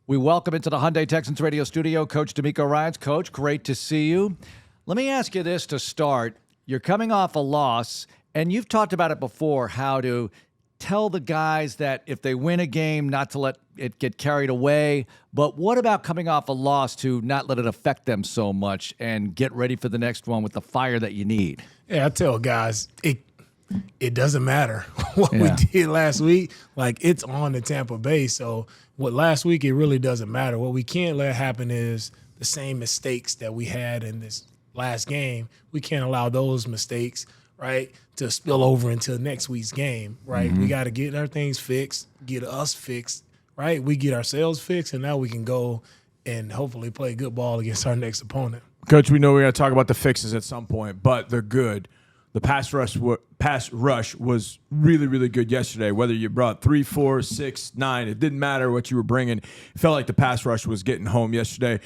We welcome into the Hyundai Texans radio studio Coach DeMeco Ryans. Coach, great to see you. Let me ask you this to start. You're coming off a loss, and you've talked about it before, how to tell the guys that if they win a game, not to let it get carried away. But what about coming off a loss to not let it affect them so much and get ready for the next one with the fire that you need? Yeah, I tell guys, it doesn't matter what we did last week. Like, it's on to Tampa Bay. So what last week, it really doesn't matter. What we can't let happen is the same mistakes that we had in this last game. We can't allow those mistakes, right, to spill over into next week's game, right? We got to get our things fixed, get us fixed, right? We get ourselves fixed, and now we can go and hopefully play good ball against our next opponent. Coach, we know we're going to talk about the fixes at some point, but they're good. The pass rush was really, really good yesterday. Whether you brought 3, 4, 6, 9, it didn't matter what you were bringing. It felt like the pass rush was getting home yesterday.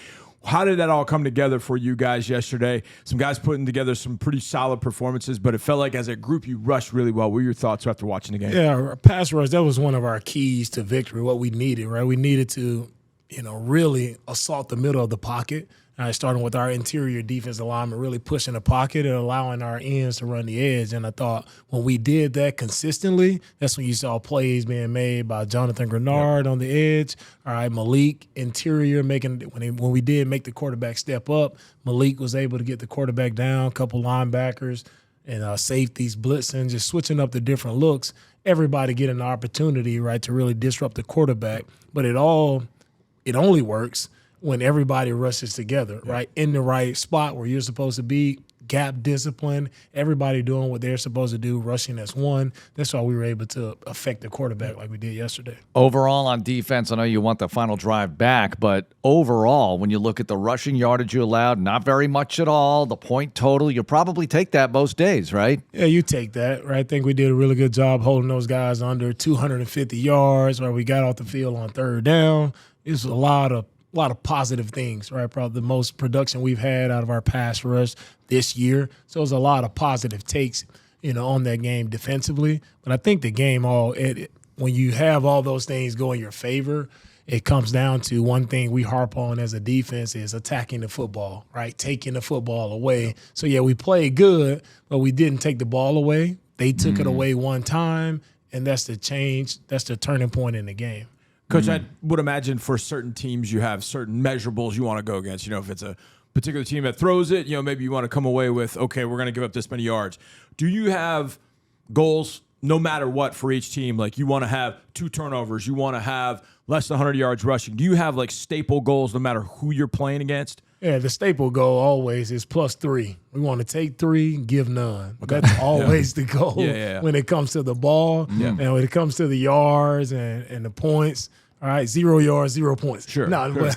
How did that all come together for you guys yesterday? Some guys putting together some pretty solid performances, but it felt like as a group you rushed really well. What were your thoughts after watching the game? Yeah, our pass rush, that was one of our keys to victory, what we needed, right? We needed to, really assault the middle of the pocket. Starting with our interior defensive lineman really pushing the pocket and allowing our ends to run the edge. And I thought when we did that consistently, that's when you saw plays being made by Jonathan Grenard on the edge. All right, Malik interior making when we did make the quarterback step up, Malik was able to get the quarterback down, a couple linebackers and safeties blitzing, just switching up the different looks. Everybody getting the opportunity, right, to really disrupt the quarterback. But it only works when everybody rushes together, right, in the right spot where you're supposed to be, gap discipline, everybody doing what they're supposed to do, rushing as one. That's why we were able to affect the quarterback like we did yesterday. Overall on defense, I know you want the final drive back, but overall, when you look at the rushing yardage you allowed, not very much at all, the point total, you probably take that most days, right? Yeah, you take that, right? I think we did a really good job holding those guys under 250 yards, where we got off the field on third down. It was a lot of positive things, right? Probably the most production we've had out of our pass rush this year. So it was a lot of positive takes, on that game defensively. But I think the game when you have all those things go in your favor, it comes down to one thing we harp on as a defense is attacking the football, right? Taking the football away. So, yeah, we played good, but we didn't take the ball away. They took it away one time, and that's the change. That's the turning point in the game. Coach, I would imagine for certain teams you have certain measurables you want to go against. If it's a particular team that throws it, maybe you want to come away with, okay, we're going to give up this many yards. Do you have goals no matter what for each team? Like you want to have 2 turnovers. You want to have less than 100 yards rushing. Do you have like staple goals no matter who you're playing against? Yeah, the staple goal always is +3. We want to take 3, give none. Okay. That's always the goal when it comes to the ball and when it comes to the yards and the points. All right, 0 yards, 0 points. Sure. No, but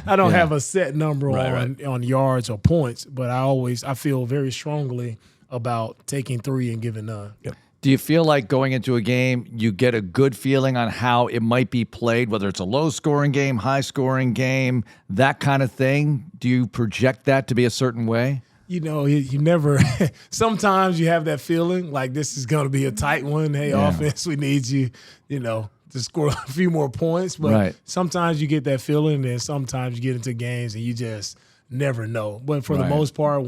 I don't have a set number on yards or points, but I feel very strongly about taking 3 and giving none. Yep. Do you feel like going into a game, you get a good feeling on how it might be played, whether it's a low-scoring game, high-scoring game, that kind of thing? Do you project that to be a certain way? You never – sometimes you have that feeling like this is going to be a tight one. Hey, offense, we need you, to score a few more points. But sometimes you get that feeling, and sometimes you get into games and you just never know. But for the most part,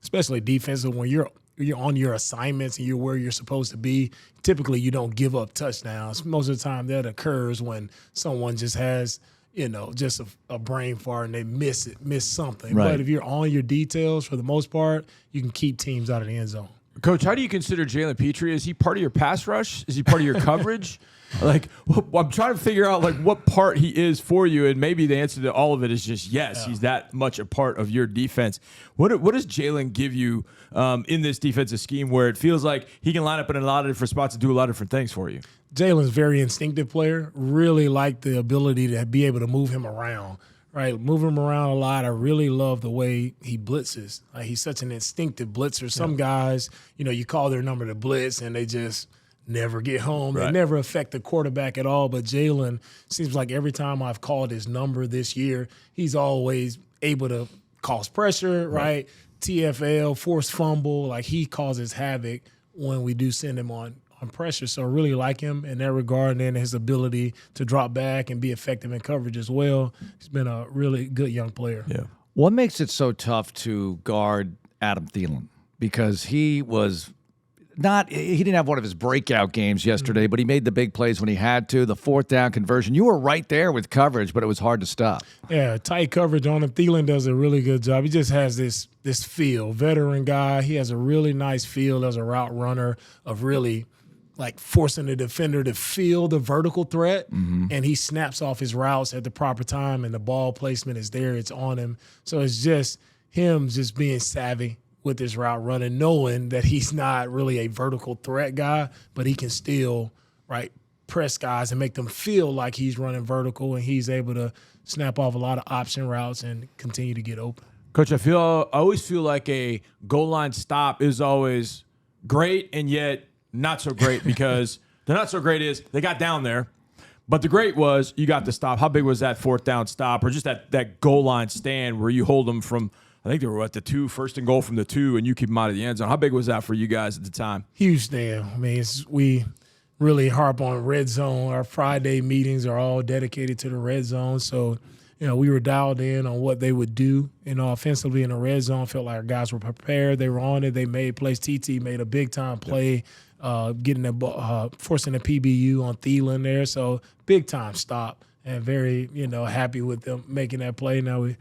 especially defensive, when you're on your assignments and you're where you're supposed to be, typically you don't give up touchdowns. Most of the time that occurs when someone just has, just a brain fart and they miss something. Right. But if you're on your details, for the most part, you can keep teams out of the end zone. Coach, how do you consider Jaylen Petri? Is he part of your pass rush? Is he part of your coverage? I'm trying to figure out what part he is for you, and maybe the answer to all of it is just yes. He's that much a part of your defense. What does Jaylen give you in this defensive scheme where it feels like he can line up in a lot of different spots and do a lot of different things for you? Jaylen's a very instinctive player. Really like the ability to be able to move him around. Right, move him around a lot. I really love the way he blitzes. He's such an instinctive blitzer. Some guys, you call their number to blitz and they just never get home. They never affect the quarterback at all. But Jaylen seems like every time I've called his number this year, he's always able to cause pressure, right? TFL, forced fumble. He causes havoc when we do send him on pressure. So I really like him in that regard, and then his ability to drop back and be effective in coverage as well. He's been a really good young player. Yeah. What makes it so tough to guard Adam Thielen? Because he didn't have one of his breakout games yesterday, but he made the big plays when he had to. The fourth down conversion, you were right there with coverage, but it was hard to stop. Yeah, tight coverage on him. Thielen does a really good job. He just has this feel. Veteran guy. He has a really nice feel as a route runner of really like forcing the defender to feel the vertical threat, and he snaps off his routes at the proper time, and the ball placement is there. It's on him. So it's just him just being savvy with his route running, knowing that he's not really a vertical threat guy, but he can still press guys and make them feel like he's running vertical, and he's able to snap off a lot of option routes and continue to get open. Coach, I always feel like a goal line stop is always great and yet not so great, because the not so great is they got down there, but the great was you got the stop. How big was that fourth down stop, or just that goal line stand where you hold them from, I think they were at the 2, first and goal from the 2, and you keep them out of the end zone? How big was that for you guys at the time? Huge thing. I mean, we really harp on red zone. Our Friday meetings are all dedicated to the red zone. So, we were dialed in on what they would do, offensively in the red zone. Felt like our guys were prepared. They were on it. They made plays. TT made a big-time play, getting forcing a PBU on Thielen there. So, big-time stop, and very, happy with them making that play. Now we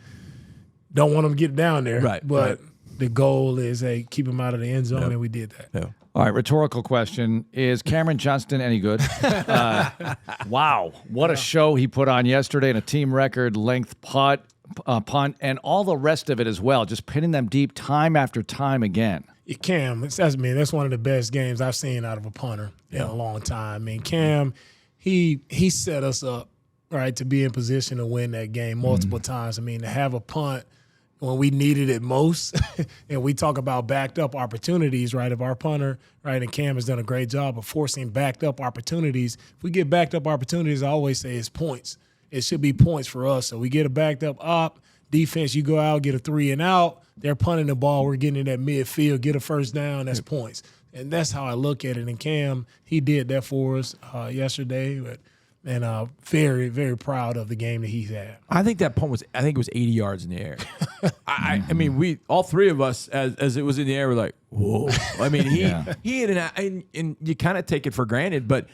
don't want them to get down there. Right. But the goal is, keep them out of the end zone, and we did that. Yeah. All right, rhetorical question. Is Cameron Johnston any good? Wow, what a show he put on yesterday, and a team record length punt, and all the rest of it as well, just pinning them deep time after time again. Cam, that's one of the best games I've seen out of a punter in a long time. I mean, Cam, he set us up, to be in position to win that game multiple times. I mean, to have a punt when we needed it most, and we talk about backed up opportunities, of our punter, and Cam has done a great job of forcing backed up opportunities. If we get backed up opportunities, I always say it's points. It should be points for us. So we get a backed up defense, you go out, get a 3 and out, they're punting the ball, we're getting in that midfield, get a first down, that's points. And that's how I look at it. And Cam, he did that for us yesterday, and very, very proud of the game that he's had. I think that punt it was 80 yards in the air. I mean, we all three of us, as it was in the air, were like, whoa. I mean, he had and you kind of take it for granted, but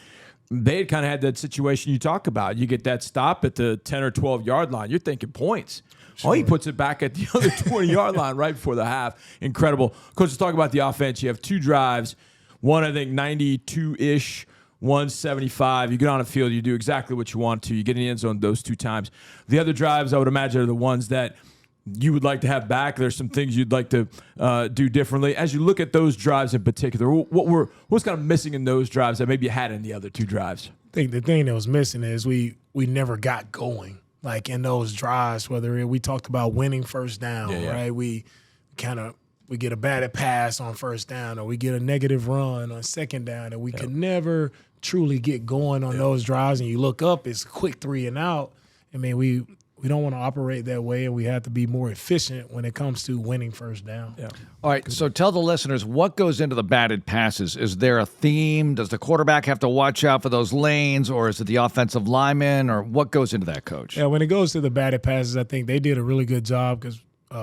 they had kind of had that situation you talk about. You get that stop at the 10 or 12-yard line, you're thinking points. Sure. Oh, he puts it back at the other 20-yard line right before the half. Incredible. Coach, let's talk about the offense. You have 2 drives, one, I think, 92-ish, 175. You get on the field, you do exactly what you want to. You get in the end zone those 2 times. The other drives, I would imagine, are the ones that you would like to have back. There's some things you'd like to do differently. As you look at those drives in particular, what's kind of missing in those drives that maybe you had in the other 2 drives? I think the thing that was missing is we never got going. Like in those drives, whether we talked about winning first down, right? We get a batted pass on first down, or we get a negative run on second down, and we could never truly get going on those drives. And you look up, it's a quick 3 and out. I mean, we don't want to operate that way, and we have to be more efficient when it comes to winning first down. Yeah. All right, so tell the listeners, what goes into the batted passes? Is there a theme? Does the quarterback have to watch out for those lanes, or is it the offensive lineman, or what goes into that, Coach? Yeah, when it goes to the batted passes, I think they did a really good job because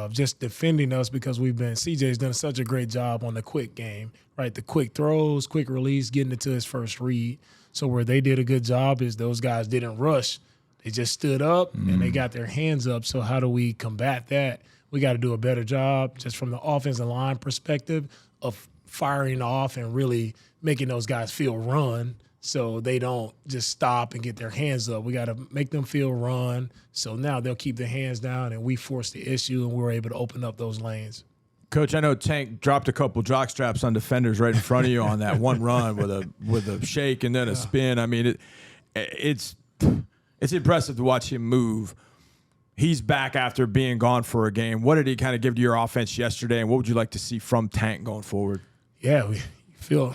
just defending us, because CJ's done such a great job on the quick game, right? The quick throws, quick release, getting it to his first read. So where they did a good job is those guys didn't rush. They just stood up and they got their hands up. So how do we combat that? We got to do a better job just from the offensive line perspective of firing off and really making those guys feel run so they don't just stop and get their hands up. We got to make them feel run. So now they'll keep their hands down, and we force the issue, and we're able to open up those lanes. Coach, I know Tank dropped a couple jock straps on defenders right in front of you on that one run with a shake and then a spin. I mean, it's impressive to watch him move. He's back after being gone for a game. What did he kind of give to your offense yesterday, and what would you like to see from Tank going forward? Yeah, we feel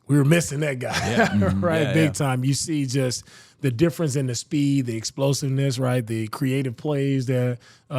we were missing that guy, big time. You see just the difference in the speed, the explosiveness, right, the creative plays that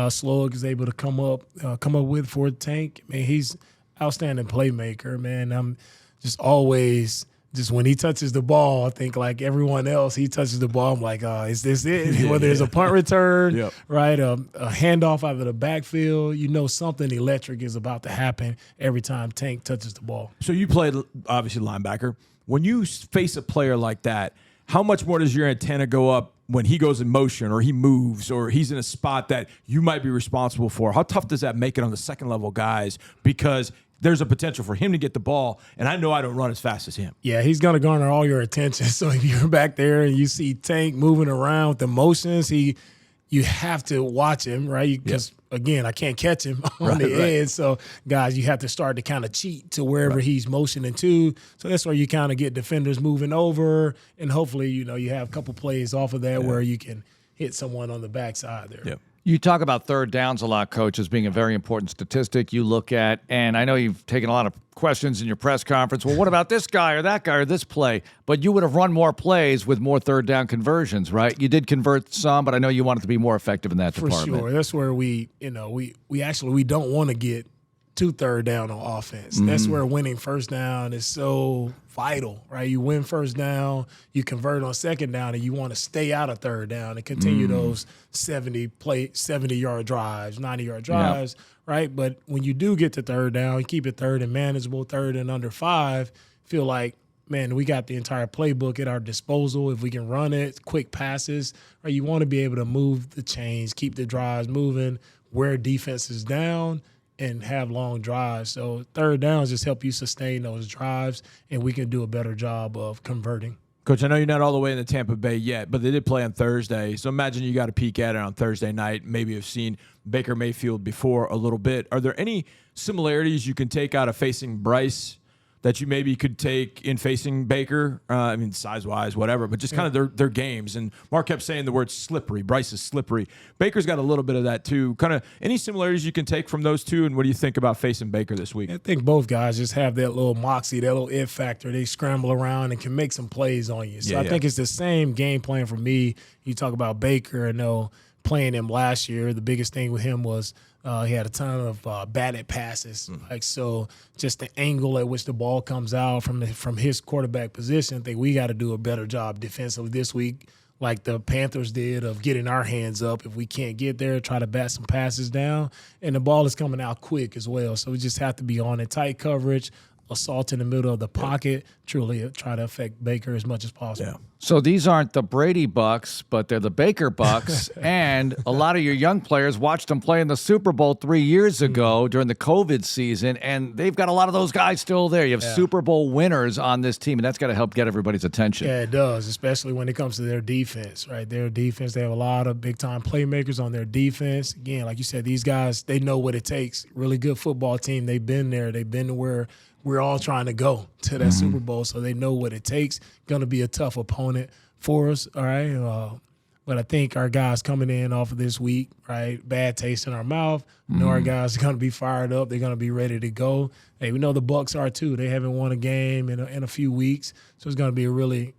Slug is able to come up with for Tank. I mean, he's outstanding playmaker, man. I'm just always just when he touches the ball, I think like everyone else, he touches the ball. I'm like, is this it? Whether it's a punt return, right, a handoff out of the backfield, something electric is about to happen every time Tank touches the ball. So you played, obviously, linebacker. When you face a player like that, how much more does your antenna go up when he goes in motion or he moves or he's in a spot that you might be responsible for? How tough does that make it on the second-level guys? Because there's a potential for him to get the ball, and I know I don't run as fast as him. Yeah, he's going to garner all your attention. So if you're back there and you see Tank moving around with the motions, you have to watch him, right? Because, again, I can't catch him on the edge. So, guys, you have to start to kind of cheat to wherever he's motioning to. So that's where you kind of get defenders moving over, and hopefully, you have a couple plays off of that where you can hit someone on the backside there. Yeah. You talk about third downs a lot, Coach, as being a very important statistic you look at. And I know you've taken a lot of questions in your press conference. Well, what about this guy or that guy or this play? But you would have run more plays with more third down conversions, right? You did convert some, but I know you wanted to be more effective in that department. For sure. That's where we don't want to get to third down on offense. That's where winning first down is so vital, right? You win first down, you convert on second down, and you want to stay out of third down and continue those 70-yard drives, 90-yard drives, right? But when you do get to third down, you keep it third and manageable, third and under 5, feel like, man, we got the entire playbook at our disposal. If we can run it, quick passes, right? You want to be able to move the chains, keep the drives moving, wear defenses down, and have long drives. So third downs just help you sustain those drives, and we can do a better job of converting. Coach, I know you're not all the way in the Tampa Bay yet, but they did play on Thursday. So imagine you got a peek at it on Thursday night, maybe have seen Baker Mayfield before a little bit. Are there any similarities you can take out of facing Bryce that you maybe could take in facing Baker? I mean, size-wise, whatever, but just kind of their games. And Mark kept saying the word slippery. Bryce is slippery. Baker's got a little bit of that too. Kind of any similarities you can take from those two, and what do you think about facing Baker this week? I think both guys just have that little moxie, that little it factor. They scramble around and can make some plays on you. So I think it's the same game plan for me. You talk about Baker, I know playing him last year, the biggest thing with him was he had a ton of batted passes. So just the angle at which the ball comes out from his quarterback position, I think we got to do a better job defensively this week, like the Panthers did, of getting our hands up. If we can't get there, try to bat some passes down. And the ball is coming out quick as well. So we just have to be on it. Tight coverage, assault in the middle of the pocket, truly try to affect Baker as much as possible. Yeah. So these aren't the Brady Bucs, but they're the Baker Bucs. And a lot of your young players watched them play in the Super Bowl 3 years ago during the COVID season, and they've got a lot of those guys still there. You have Super Bowl winners on this team, and that's got to help get everybody's attention. Yeah, it does, especially when it comes to their defense, right? Their defense, they have a lot of big-time playmakers on their defense. Again, like you said, these guys, they know what it takes. Really good football team. They've been there. They've been to where we're all trying to go to that Super Bowl, so they know what it takes. Going to be a tough opponent for us, all right? But I think our guys coming in off of this week, right, bad taste in our mouth. We know our guys are going to be fired up. They're going to be ready to go. Hey, we know the Bucs are too. They haven't won a game in a few weeks, so it's going to be a really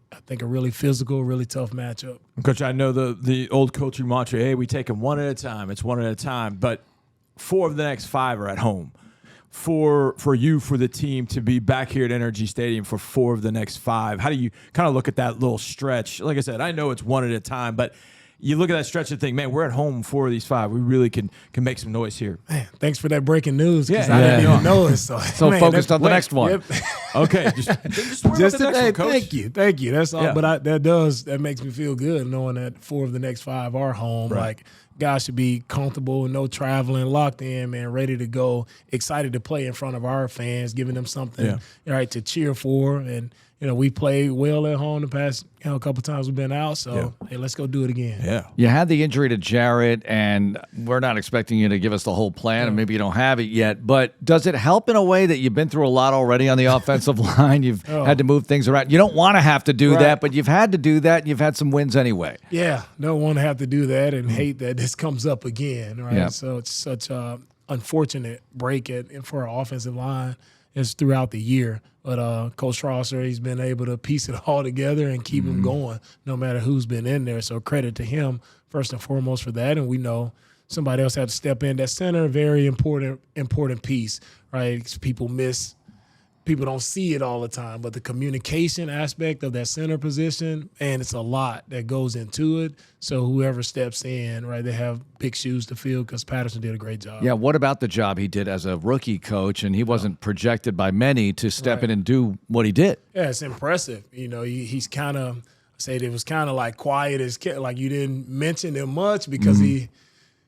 physical, really tough matchup. Coach, I know the old coaching mantra, hey, we take them one at a time. It's one at a time. But 4 of the next 5 are at home. For the team to be back here at Energy Stadium for 4 of the next 5, how do you kind of look at that little stretch? Like I said, I know it's one at a time, but you look at that stretch and think, man, we're at home 4 of these 5. We really can make some noise here. Man, thanks for that breaking news, because I didn't even know it. So man, focused on the next one. Yep. Okay, just today. Coach. Thank you. That's all. Yeah. But that makes me feel good knowing that 4 of the next 5 are home. Right. Like, guys should be comfortable, no traveling, locked in, man, ready to go, excited to play in front of our fans, giving them something right to cheer for. And we played well at home the past couple times we've been out. So hey, let's go do it again. Yeah. You had the injury to Jarrett, and we're not expecting you to give us the whole plan, and maybe you don't have it yet. But does it help in a way that you've been through a lot already on the offensive line? You've had to move things around. You don't want to have to do that, but you've had to do that, and you've had some wins anyway. Yeah, don't want to have to do that and hate that this comes up again, right? Yeah. So it's such a unfortunate break for our offensive line. It's throughout the year. But Coach Strasser, he's been able to piece it all together and keep them going no matter who's been in there. So credit to him first and foremost for that. And we know somebody else had to step in. That center, very important piece, right? People miss people don't see it all the time, but the communication aspect of that center position, and it's a lot that goes into it. So whoever steps in, right, they have big shoes to fill because Patterson did a great job. Yeah, what about the job he did as a rookie coach? And he wasn't projected by many to step in and do what he did. Yeah, it's impressive. He's kind of – say it was kind of like quiet as like you didn't mention him much because he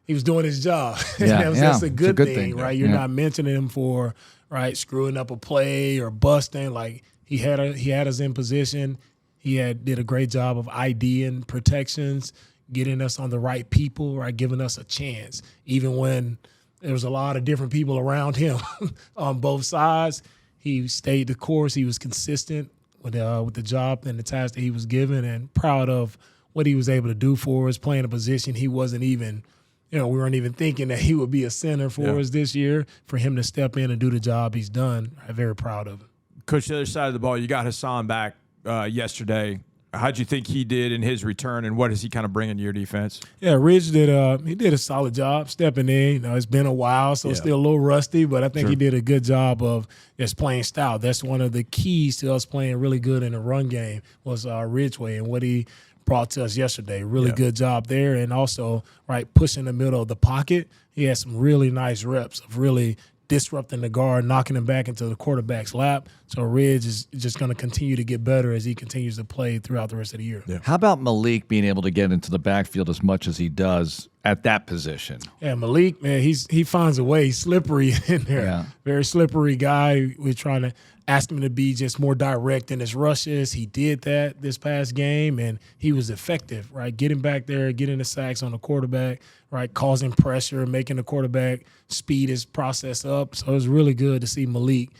was doing his job. Yeah, that's a good thing, thing, right? You're not mentioning him for – right, screwing up a play or busting. Like he had us in position. He did a great job of IDing protections, getting us on the right people, right, giving us a chance. Even when there was a lot of different people around him on both sides, he stayed the course. He was consistent with the job and the task that he was given, and proud of what he was able to do for us, playing a position he wasn't even. We weren't even thinking that he would be a center for us this year. For him to step in and do the job he's done, I'm very proud of him. Coach, the other side of the ball, you got Hassan back yesterday. How'd you think he did in his return, and what is he kind of bringing to your defense? Yeah, Ridge did a solid job stepping in. It's been a while, so it's still a little rusty, but I think he did a good job of just playing style. That's one of the keys to us playing really good in the run game was Ridgeway and what he brought to us yesterday. Really good job there, and also pushing the middle of the pocket. He had some really nice reps of really disrupting the guard, knocking him back into the quarterback's lap. So Ridge is just going to continue to get better as he continues to play throughout the rest of the year. Yeah. How about Malik being able to get into the backfield as much as he does at that position? Yeah, Malik, man, he finds a way. He's slippery in there. Yeah. Very slippery guy. We're trying to ask him to be just more direct in his rushes. He did that this past game, and he was effective, right? Getting back there, getting the sacks on the quarterback, right? Causing pressure, making the quarterback speed his process up. So it was really good to see Malik,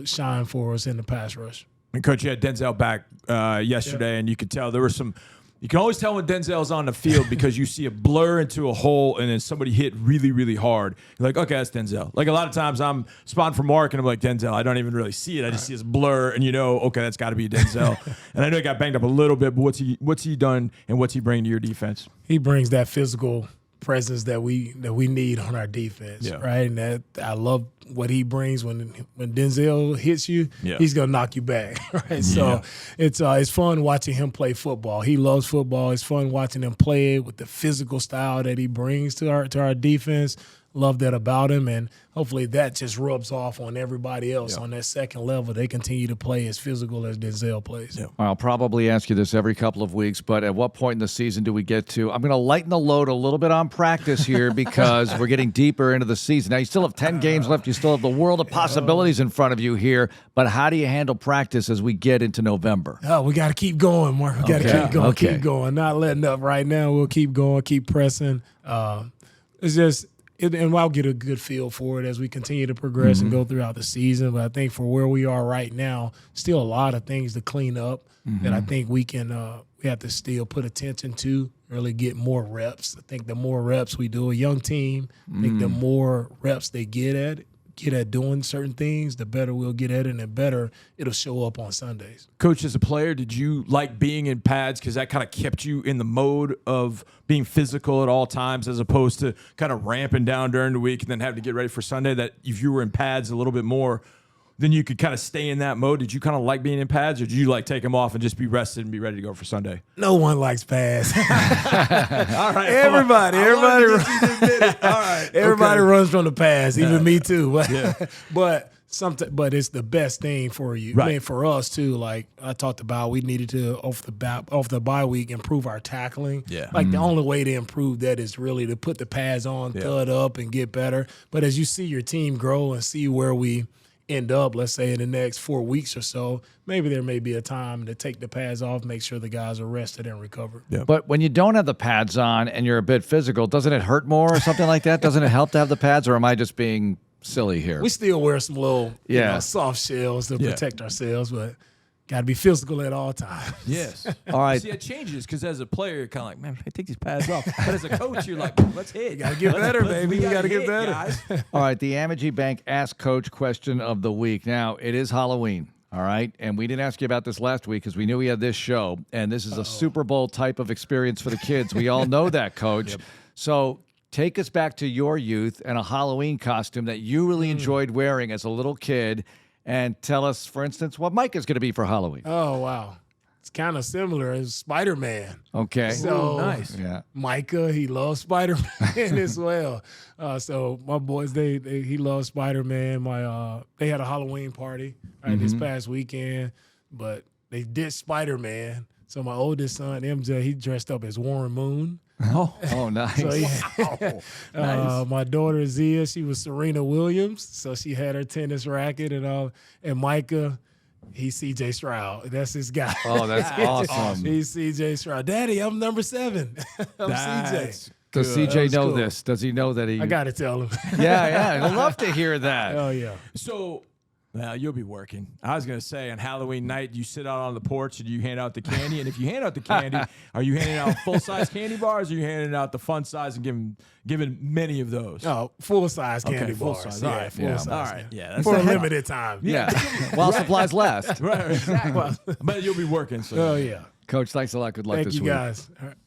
shine for us in the pass rush. And, Coach, you had Denzel back yesterday, and you could tell there were some – you can always tell when Denzel's on the field because you see a blur into a hole and then somebody hit really, really hard. You're like, okay, that's Denzel. Like a lot of times I'm spotting for Mark and I'm like, Denzel, I don't even really see it. I just see this blur and okay, that's got to be Denzel. And I know he got banged up a little bit, but what's he done and what's he bringing to your defense? He brings that physical presence that we need on our defense, right? And that I love what he brings when Denzel hits you, he's gonna knock you back, right? So it's fun watching him play football. He loves football. It's fun watching him play it with the physical style that he brings to our defense. Love that about him, and hopefully that just rubs off on everybody else on that second level. They continue to play as physical as Denzel plays. Yeah. I'll probably ask you this every couple of weeks, but at what point in the season do we get to – I'm going to lighten the load a little bit on practice here because we're getting deeper into the season. Now, you still have 10 games left. You still have the world of possibilities in front of you here, but how do you handle practice as we get into November? Oh, we got to keep going, Mark. We got to keep going. Not letting up right now. We'll keep going, keep pressing. It's just – and I'll get a good feel for it as we continue to progress and go throughout the season. But I think for where we are right now, still a lot of things to clean up that I think we have to still put attention to, really get more reps. I think the more reps we do, a young team, I think the more reps they get at doing certain things, the better we'll get at it, and the better it'll show up on Sundays. Coach, as a player, did you like being in pads because that kind of kept you in the mode of being physical at all times as opposed to kind of ramping down during the week and then having to get ready for Sunday, that if you were in pads a little bit more, then you could kind of stay in that mode? Did you kind of like being in pads, or did you like take them off and just be rested and be ready to go for Sunday? No one likes pads. All right. Everybody Okay. runs from the pads, even me too. But but it's the best thing for you. Right. I mean, for us too. Like I talked about, we needed to off the bye week improve our tackling. Yeah. Like the only way to improve that is really to put the pads on, thud up, and get better. But as you see your team grow and see where we end up, let's say in the next 4 weeks or so, maybe there may be a time to take the pads off, make sure the guys are rested and recovered. Yeah. But when you don't have the pads on and you're a bit physical, doesn't it hurt more or something like that? Doesn't it help to have the pads, or am I just being silly here? We still wear some little soft shells to protect ourselves, but got to be physical at all times. Yes. All right. See, it changes because as a player, you're kind of like, man, take these pads off. But as a coach, you're like, let's hit. Got to get better, baby. We got to get better. Guys. All right, the Amegy Bank Ask Coach question of the week. Now, it is Halloween, all right? And we didn't ask you about this last week because we knew we had this show, and this is a Super Bowl type of experience for the kids. We all know that, Coach. Yep. So take us back to your youth and a Halloween costume that you really enjoyed wearing as a little kid, and tell us, for instance, what Mike is going to be for Halloween. Oh, wow. It's kind of similar as Spider-Man. Okay. So, nice. Yeah. Micah, he loves Spider-Man as well. So my boys, he loves Spider-Man. They had a Halloween party this past weekend, but they did Spider-Man. So my oldest son, MJ, he dressed up as Warren Moon. Oh, nice. So, yeah. Nice. My daughter Zia, she was Serena Williams, so she had her tennis racket and all. And Micah, he's CJ Stroud. That's his guy. Oh, that's awesome. He's CJ Stroud. Daddy, I'm number 7. I'm CJ. Does good. CJ know cool. this? Does he know that he? I got to tell him. Yeah. I'd love to hear that. Oh, yeah. So, well, you'll be working. I was going to say on Halloween night, you sit out on the porch and you hand out the candy. And if you hand out the candy, are you handing out full-size candy bars or are you handing out the fun size and giving many of those? Oh, full-size candy Okay, full bars. size. Yeah, All right, full-size. All right. Yeah. That's For a the head- limited time. Yeah. While supplies last. Right, exactly. But you'll be working. So Oh, yeah. Coach, thanks a lot. Good luck Thank this you, week. guys. All right.